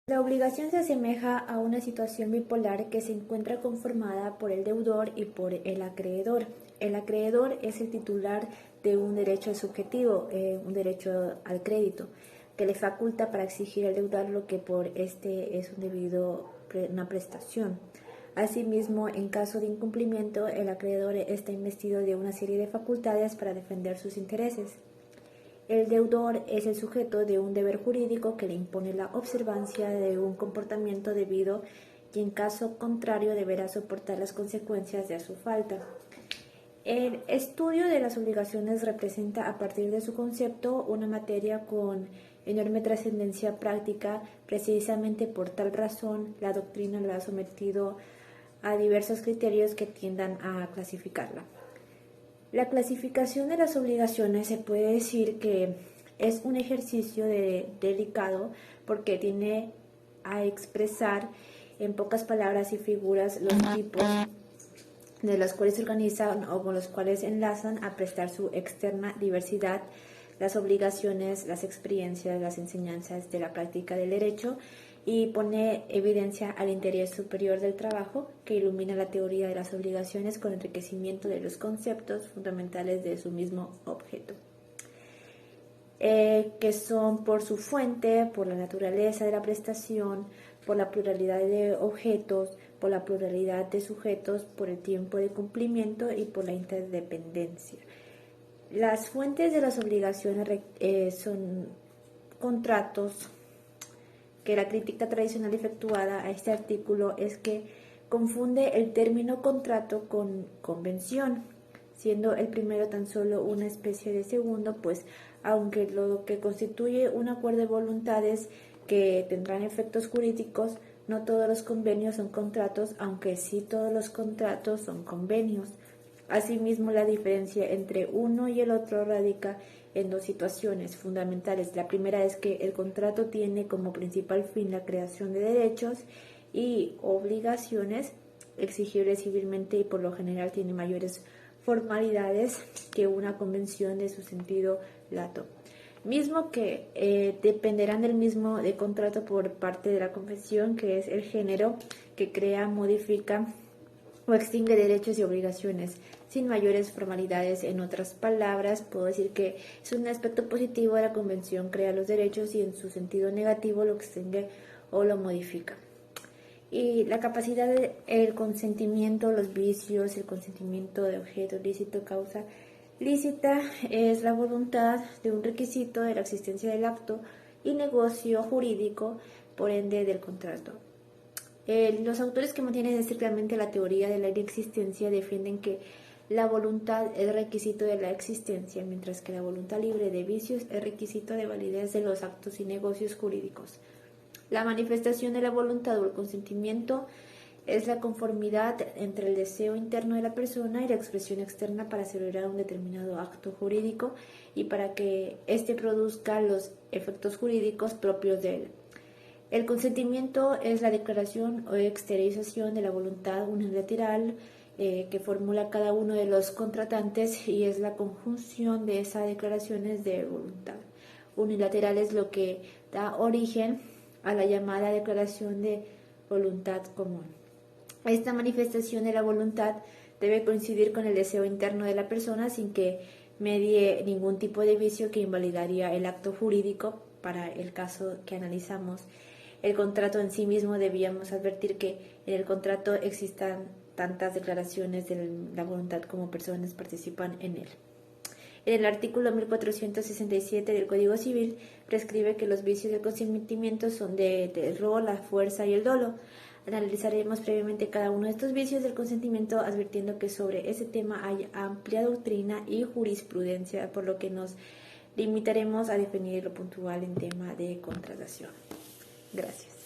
La obligación se asemeja a una situación bipolar que se encuentra conformada por el deudor y por el acreedor. El acreedor es el titular de un derecho subjetivo, un derecho al crédito, que le faculta para exigir al deudor lo que por este es una prestación. Asimismo, en caso de incumplimiento, el acreedor está investido de una serie de facultades para defender sus intereses. El deudor es el sujeto de un deber jurídico que le impone la observancia de un comportamiento debido y en caso contrario deberá soportar las consecuencias de su falta. El estudio de las obligaciones representa a partir de su concepto una materia con enorme trascendencia práctica. Precisamente por tal razón la doctrina lo ha sometido a diversos criterios que tiendan a clasificarla. La clasificación de las obligaciones se puede decir que es un ejercicio delicado porque tiene a expresar en pocas palabras y figuras los tipos de los cuales se organizan o con los cuales enlazan a prestar su externa diversidad las obligaciones, las experiencias, las enseñanzas de la práctica del derecho y pone evidencia al interés superior del trabajo que ilumina la teoría de las obligaciones con enriquecimiento de los conceptos fundamentales de su mismo objeto, que son por su fuente, por la naturaleza de la prestación, por la pluralidad de objetos, por la pluralidad de sujetos, por el tiempo de cumplimiento y por la interdependencia. Las fuentes de las obligaciones son contratos, que la crítica tradicional efectuada a este artículo es que confunde el término contrato con convención, siendo el primero tan solo una especie de segundo, pues aunque lo que constituye un acuerdo de voluntades que tendrán efectos jurídicos, no todos los convenios son contratos, aunque sí todos los contratos son convenios. Asimismo, la diferencia entre uno y el otro radica en dos situaciones fundamentales. La primera es que el contrato tiene como principal fin la creación de derechos y obligaciones exigibles civilmente y por lo general tiene mayores formalidades que una convención de su sentido lato, mismo que dependerán del mismo de contrato por parte de la convención, que es el género que crea, modifica o extingue derechos y obligaciones sin mayores formalidades. En otras palabras, puedo decir que es un aspecto positivo de la convención, crea los derechos y en su sentido negativo lo extingue o lo modifica. Y la capacidad del consentimiento, los vicios, el consentimiento de objeto lícito, causa lícita, es la voluntad de un requisito de la existencia del acto y negocio jurídico, por ende del contrato. Los autores que mantienen estrictamente la teoría de la inexistencia defienden que la voluntad es requisito de la existencia, mientras que la voluntad libre de vicios es requisito de validez de los actos y negocios jurídicos. La manifestación de la voluntad o el consentimiento es la conformidad entre el deseo interno de la persona y la expresión externa para celebrar un determinado acto jurídico y para que éste produzca los efectos jurídicos propios de él. El consentimiento es la declaración o exteriorización de la voluntad unilateral que formula cada uno de los contratantes y es la conjunción de esas declaraciones de voluntad unilateral, es lo que da origen a la llamada declaración de voluntad común. Esta manifestación de la voluntad debe coincidir con el deseo interno de la persona sin que medie ningún tipo de vicio que invalidaría el acto jurídico. Para el caso que analizamos, el contrato en sí mismo, debíamos advertir que en el contrato existan tantas declaraciones de la voluntad como personas participan en él. En el artículo 1467 del Código Civil prescribe que los vicios del consentimiento son del robo, la fuerza y el dolo. Analizaremos previamente cada uno de estos vicios del consentimiento, advirtiendo que sobre ese tema hay amplia doctrina y jurisprudencia, por lo que nos limitaremos a definir lo puntual en tema de contratación. Gracias.